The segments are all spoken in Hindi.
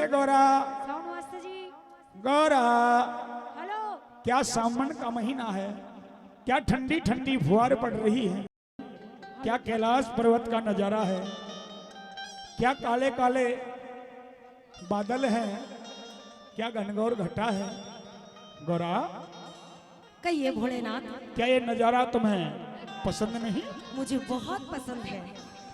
गौरा। नमस्ते जी। गौरा, हेलो। क्या सावन का महीना है, क्या ठंडी ठंडी फुहार पड़ रही है, क्या कैलाश पर्वत का नजारा है, क्या काले काले बादल हैं, क्या घनघोर घटा है। गौरा, कहिए भोलेनाथ, क्या ये नजारा तुम्हें पसंद नहीं? मुझे बहुत पसंद है।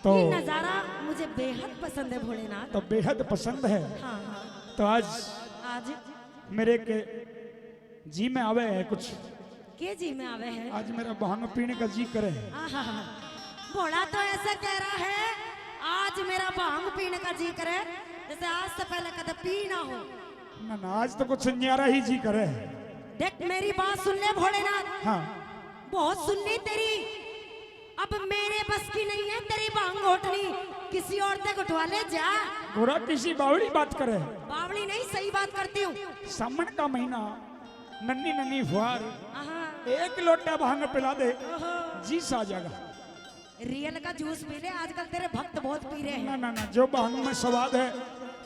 तो ये नजारा मुझे बेहद पसंद है भोलेनाथ। तो बेहद पसंद है। हाँ हाँ। तो आज आज मेरे के जी में आवे है कुछ, के जी में आवे है। आज मेरा भांग पीने का जी करे है। आहा, भोला तो ऐसा कह रहा है आज मेरा भांग पीने का जी करे, जैसे आज से पहले कदम पी ना हो। ना ना, आज तो कुछ न्यारा ही जी करे है। देख मेरी बात सुन ले भोलेनाथ। हाँ, बहुत सुननी तेरी, अब मेरे बस की नहीं है तेरी भांग घोटनी, किसी और से घुटवा ले जा। गोरा किसी बावड़ी बात करे। बावली नहीं, सही बात करती हूँ। सावन का महीना, नन्नी नन्नी फुहार, आहा, एक लोटा भांग पिला दे, ओहो। जी सा जाएगा। रियल का जूस पी ले, आजकल तेरे भक्त बहुत पी रहे ना हैं। ना ना, जो भांग में स्वाद है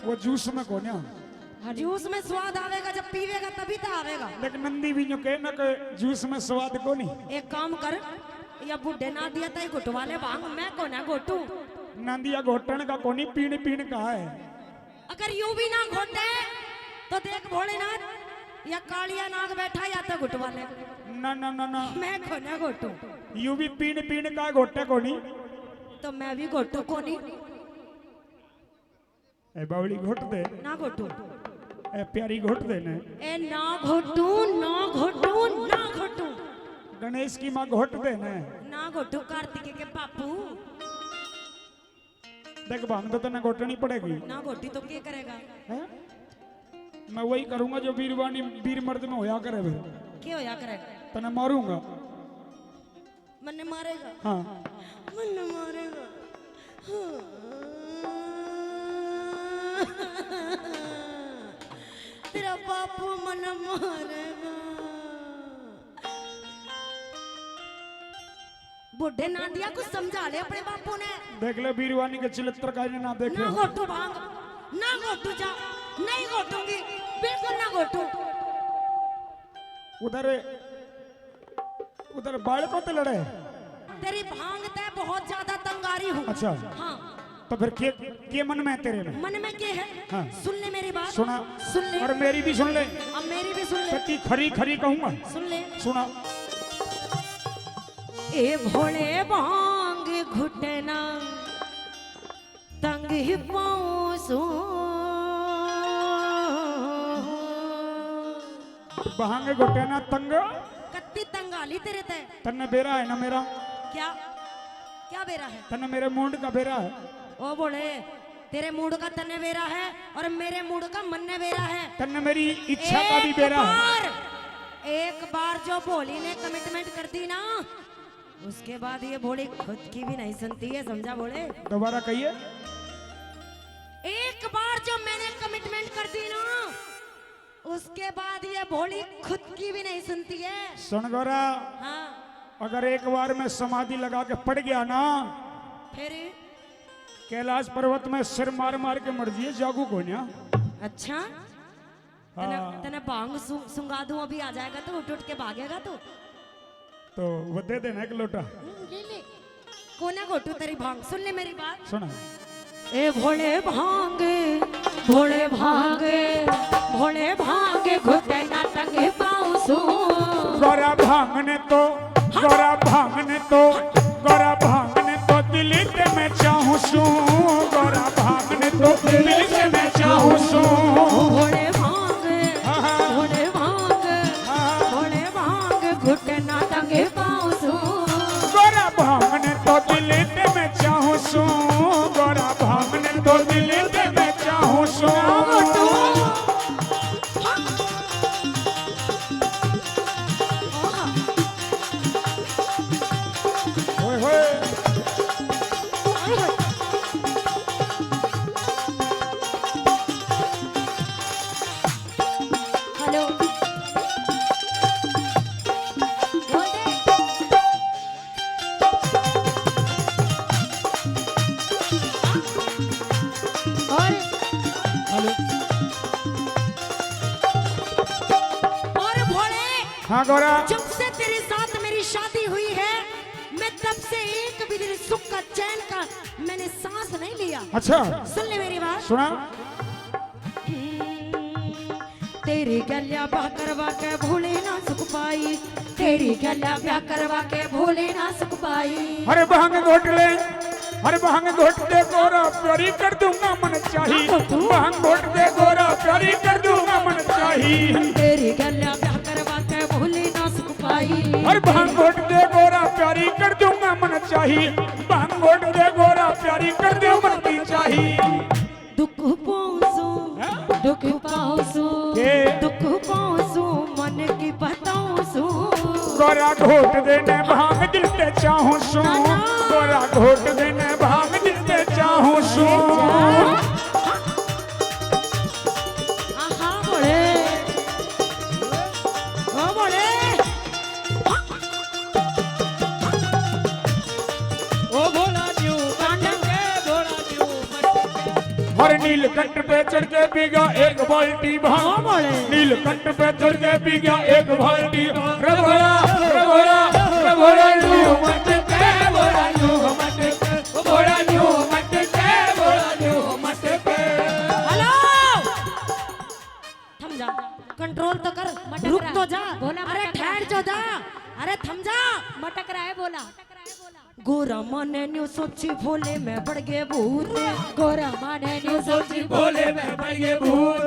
वो जूस में कोन्या। जूस में स्वाद आवेगा जब पीवेगा तभी तो आवेगा। लेकिन नंदी भी जो कहे ना कि जूस में स्वाद को नहीं। एक काम कर, या बुढ़े ना दिया था घुटवा ले भांग, मैं को ना घोटू। नंदिया घोटन का कोनी, पीण पीण का है। अगर यूं भी ना घोटे तो देख भोलेनाथ, या कालिया नाग बैठा या तो घुटवा ले। ना ना ना ना, मैं को ना घोटू यू भी पीण पीण का घोटे कोनी। तो मैं भी घोटू को नहीं, ए बावड़ी घोट दे, ना घोटू। ए प्यारी घोट दे ने। ए ना घोटू, ना घोटू, ना घोटू, गणेश की माँ घोट दे ने। ना घोटू कार्तिके के पापू। देख भांग तो तने घोटनी पड़ेगी। ना घोटी तो क्या करेगा? है? मैं वही करूंगा जो वीरवानी वीर मर्द में होया करे फिर। क्या होया करेगा? तने मारूंगा। मन्ने मारेगा? हाँ, मन्ने मारेगा। तेरा बापू मन मारेगा। बुढ़े ना दिया कुछ समझा ले अपने बापू ने। देख ले वीरवानी के चिलत्र का ना देख ना ले। घोटू भांग, ना घोटू जा, नहीं घोटूंगी, बिल्कुल ना घोटू। उधर उधर बालकों ते लड़े। तेरी भांग ते बहुत ज्यादा तंगारी हूँ। अच्छा, हाँ, तो फिर के मन में है तेरे में? मन में क्या है? हाँ। सुन ले मेरी बात। सुना। सुन ले। और मेरी भी सुन ले। अब मेरी भी सुन ले। सच्ची खरी खरी कहूंगा। सुन ले। सुना। ए भोले भांग घुटना तंग ही पाऊं सो, भांग घोटे ना तंग। कत्ती तंगाली तेरे ते। तन्ने बेरा है ना मेरा? क्या क्या बेरा है? तन्ने मेरे मुंड का बेरा है। ओ बोले, तेरे मूड का तन्ने बेरा है और मेरे मूड का मन्ने बेरा है। तन्ने मेरी इच्छा का भी बेरा है। एक बार जो भोली ने कमिटमेंट कर दी ना, उसके बाद ये भोली खुद की भी नहीं सुनती है, समझा भोले? दोबारा कहिए। एक बार जो मैंने कमिटमेंट कर दी ना, उसके बाद ये भोली खुद की भी नहीं सुनती है। सुन गौरा, हाँ, अगर एक बार मैं समाधि लगा के पड़ गया ना, फिर कैलाश पर्वत में सिर मार मार के मर जिए, जागू को ना। अच्छा, हाँ। तने भांग सुंगा दूं, अभी आ जाएगा तो उठ उठ के भागेगा तो वो दे देना एक लोटा। ले ले। कोना घोटू तेरी भांग, सुन ले मेरी बात। सुना। ए भोले भांगे, भोले भांगे, भोले भांगे घुटे ना तंगे पाऊं सू। गौरा भांगने तो, गौरा भांगने तो, गौरा भांगने तो दिल से मैं चाहूं सू। गौरा भांगने तो दिल से मैं चाहूं सू। भोले भांगे, भोले भांगे, भोले भांगे घुटे ना तंगे पाऊं सू। गौरा भांगने तो दिल से मैं चाहूं सू। गौरा भांगने तो दिल से मैं चाहूं सू। ओए होए। हेलो, बोल दे। हाँ गौरा। जब से तेरे साथ मेरी शादी हुई है, मैं तब से एक भी दिन सुख का चैन का मैंने सांस नहीं लिया। अच्छा सुन ले मेरी बात। सुना। तेरी गलिया ब्याह करवा के भूले ना सुख पाई, तेरी गलिया ब्याह करवा के भूले ना सुख पाई। अरे भांग घोट ले, अरे भांग घोट दे गोरा प्यारी कर दूंगा मन चाही, भांग घोट दे गोरा प्यारी कर दूंगा मन चाही। तेरी गलिया ब्याह करवा के भूले ना सुख पाई, अरे भांग घोट दे गोरा प्यारी कर दूंगा मन चाही, भांग घोट दे गोरा प्यारी कर दे मन की चाही। दुख पहुंचू, दुख पहुंचू, दुख पहुंचू मन की बताऊं सू। गोरा घोट देने भांग दिल ते चाहूं सू, गोरा घोट देने भांग दिल ते चाहूं सू। आहा बोले, ओ बोले, ओ भोला न्यू मटके, भोला न्यू मटके। और नीलकंठ पे चढ़ के पी गया एक बाल्टी भांग, नीलकंठ पे चढ़ के पी गया एक बाल्टी। रघोरा रघोरा रघोरा न्यू मटके, भोला न्यू मटके, भोला न्यू मटके, भोला न्यू मटके। हेलो, थम जा, कंट्रोल तो कर, रुक तो जा, अरे ठहर जो जा, अरे थम जा। मटक रहा है बोला। गोरा माने न्यू सोची भोले में बढ़ गए भूत, गोरा माने न्यू सोची भोले में बढ़ गए भूत,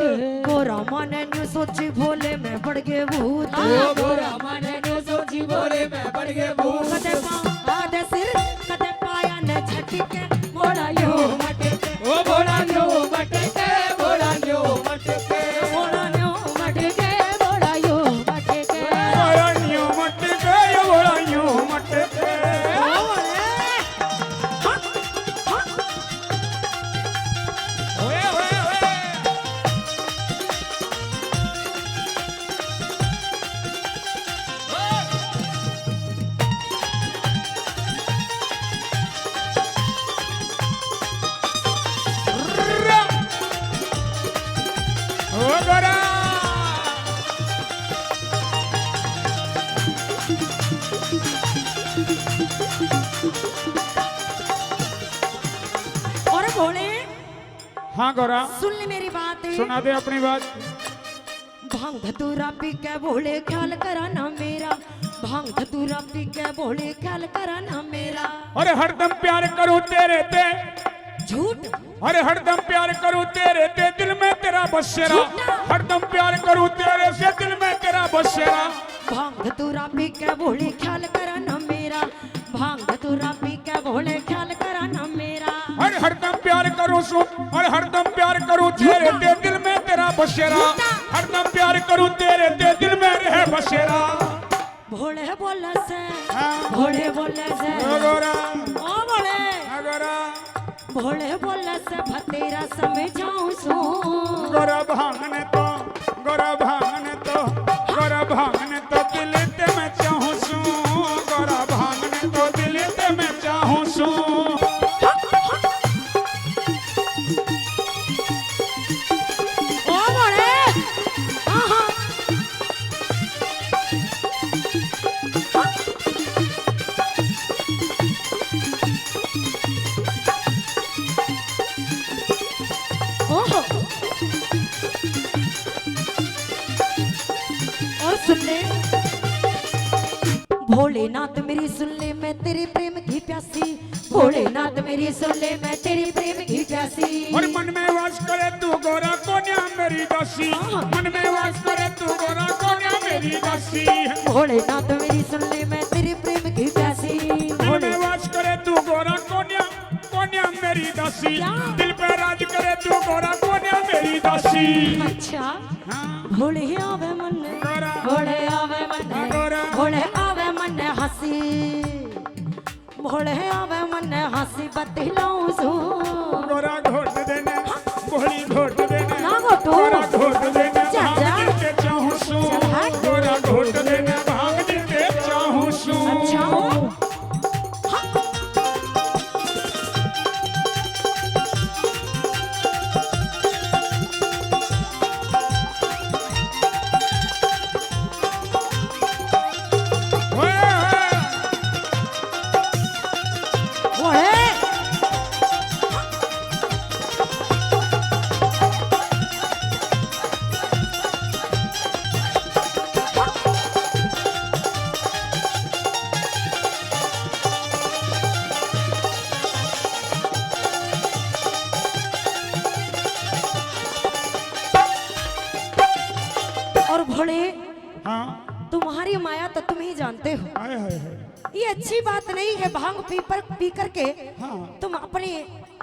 गोरा माने न्यू सोची भोले में बढ़ गए भूत। ओ गोरा माने न्यू सोची भोले में बढ़ गए भूत। कदे पाँव आधे सिर, कदे पाया ने झटके, मोड़ा यो मटके, ओ भोला न्यू मटके, भोला न्यू मटके। मोड़ा न्यू मटके, बोला यो मटके। भोला न्यू मटके, भोला न्यू मटके। ओए ओए ओए। ओ गोरा। और भोले हाँ गौरा सुन ले मेरी बात, सुना दे अपनी बात। भांग धतूरा पी के भोले ख्याल करा ना मेरा, भांग धतूरा पी के भोले ख्याल करा ना मेरा। अरे हरदम प्यार करूं तेरे ते, झूठ, अरे हरदम प्यार करूं तेरे ते, दिल में तेरा बसेरा। हरदम प्यार करूं तेरे से, दिल में तेरा बसेरा। भांग धतूरा पी के भोले ख्याल करा ना मेरा, भांग धतूरा पी के भोले ख्याल करा ना मेरा। अरे हरदम प्यार करूं सु, अरे हरदम प्यार करूं तेरे ते, दिल में तेरा बसेरा। हरदम प्यार करूं तेरे ते, दिल में रहे बसेरा। भोले बोले से, हाँ। भोले बोले से, ओ गोरा, ओ भोले, हाँ गोरा, भोले बोले से भतेरा समझाऊं सू। गोरा भांगने तो, गोरा भांगने तो, गोरा भांगने तो दिल ते मैं चाहूं सू, गोरा भांगने तो दिल ते मैं चाहूं सू। ओ भोले, आहा, ओहो, और सुन ले भोलेनाथ मेरी सुन ले, मैं तेरे प्रेम की प्यासी, भोलेनाथ मेरी सुन ले, मैं तेरे प्रेम की प्यासी। और मन में वास करे तू गोरा कोन्या मेरी दासी, मन में वास करे तू गोरा कोन्या मेरी दासी। भोलेनाथ मेरी सुन ले, मैं तेरे प्रेम की प्यासी। मन में वास करे तू गोरा कोन्या, कोन्या मेरी दासी। दिल पे राज करे तू गोरा कोन्या मेरी दासी। अच्छा, हाँ। भोले आवे मन, गोरा, भोले आवे मन, गोरा, भोले आवे मन हंसी, भोले आवे मन हंसी बतलाऊं सू। गोरा घोट देने, भोली घोट देने, ना घोटू। गोरा घोट देने, जा, भांग जा। देते चाहूं सू, चल हट। गोरा घोट देने, भांग देते चाहूं सू। अच्छा, भोले हाँ तुम्हारी माया तो तुम ही जानते हो। आए हाय हाय ये अच्छी बात नहीं है भांग पी करके हाँ तुम अपने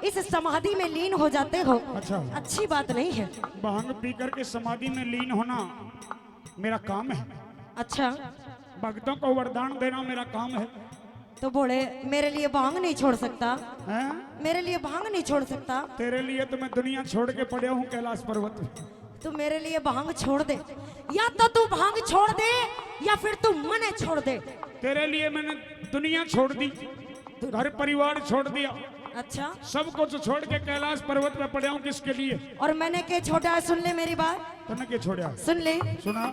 इस समाधि में लीन हो जाते हो। अच्छा अच्छी बात नहीं है। भांग पी करके समाधि में लीन होना मेरा काम है, अच्छा भक्तों को वरदान देना मेरा काम है। तो बोले मेरे लिए भांग नहीं छोड़ सकता, हैं? मेरे लिए भांग नहीं छोड़ सकता। तेरे लिए तो मैं दुनिया छोड़ के पड़े हूँ कैलाश पर्वत में। तू मेरे लिए भांग छोड़ दे, या तो तू भांग छोड़ दे या फिर तू मने छोड़ दे। तेरे लिए मैंने दुनिया छोड़ दी, घर परिवार छोड़ दिया, अच्छा सब कुछ छोड़ के कैलाश पर्वत में पड़े हूँ। किसके लिए? और मैंने क्या छोड़ा है? सुन ले मेरी बात, तूने क्या छोड़ा? सुन ले। सुना।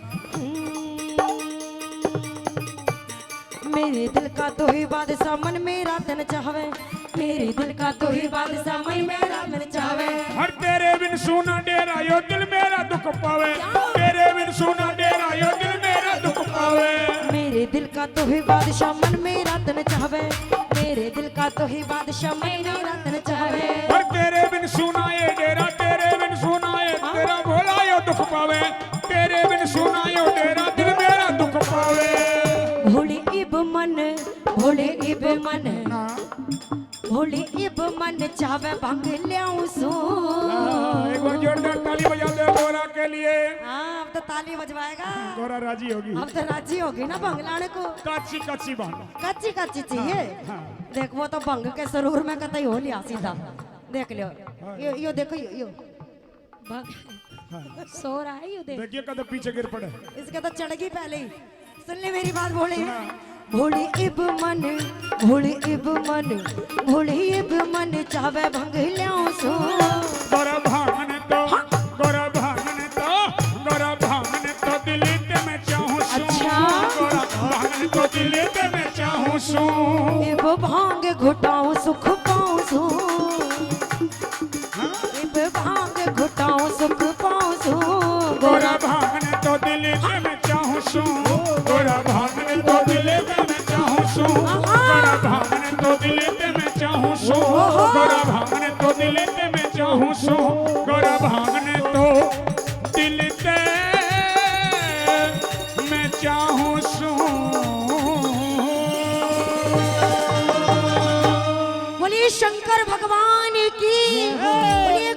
मेरे दिल का तो ही बादशाह मन मेरा तन चाहवे, मेरे दिल का तो ही बादशाह मन मेरा तन चाहवे। हर तेरे बिन सोना डेरा यो दिल मेरा दुख पावे, तेरे बिन सोना डेरा यो दिल मेरा दुख पावे। मेरे दिल का तो ही बादशाह मन मेरा तन चाहवे, मेरे दिल का तो ही बादशाह मन मेरा तन चाहवे। हर तेरे बिन सोना ये डेरा, तेरे बिन सोना ये तेरा भोला यो दुख पावे, तेरे बिन सोना यो डेरा दिल मेरा दुख पावे। भोले इब मन, भोले इब मन, भोले इब मन चावे भांग ल्याऊं सो। एक बार जोरदार ताली बजा दे गोरा के लिए। हाँ अब तो ताली बजवाएगा, गोरा राजी होगी। अब तो राजी होगी ना भंग लाने को। काची काची बांध। कच्ची कच्ची चाहिए। हाँ। देख वो तो भंग के सरूर में कतई हो लिया सीधा। देख लियो यो देखो यो भंग सो रहा है, यू देख। देखिए कदम पीछे गिर पड़े। इसके तो चढ़गी पहले ही। सुन ले मेरी बात भोले, भोले इब मन, भोले इब मन, भोले इब मन चावे भंग ल्याऊं सो। गोरा भांगने तो, गोरा भांगने तो, गोरा भांगने तो दिल्ली ते मैं चाहूँ सू। अच्छा। गोरा भांगने तो दिल्ली ते मैं चाहूँ सू। इब भांग घुटाऊं सुख पाऊं सो, इब भांग घुटाऊं सुख पाऊं सो। गोरा भांगने तो दिल्ली ते मैं चाहूँ सू, गोरा भांगने तो दिल्ली ते मैं चाहूँ सू, गोरा भांगने तो दिल्ली ते मैं चाहूँ सू, गोरा भांगने तो दिल्ली ते मैं चाहूँ सू, गोरा भांगने तो दिल ते मैं चाहूँ सू। बोलिए शंकर भगवान की, बोलिए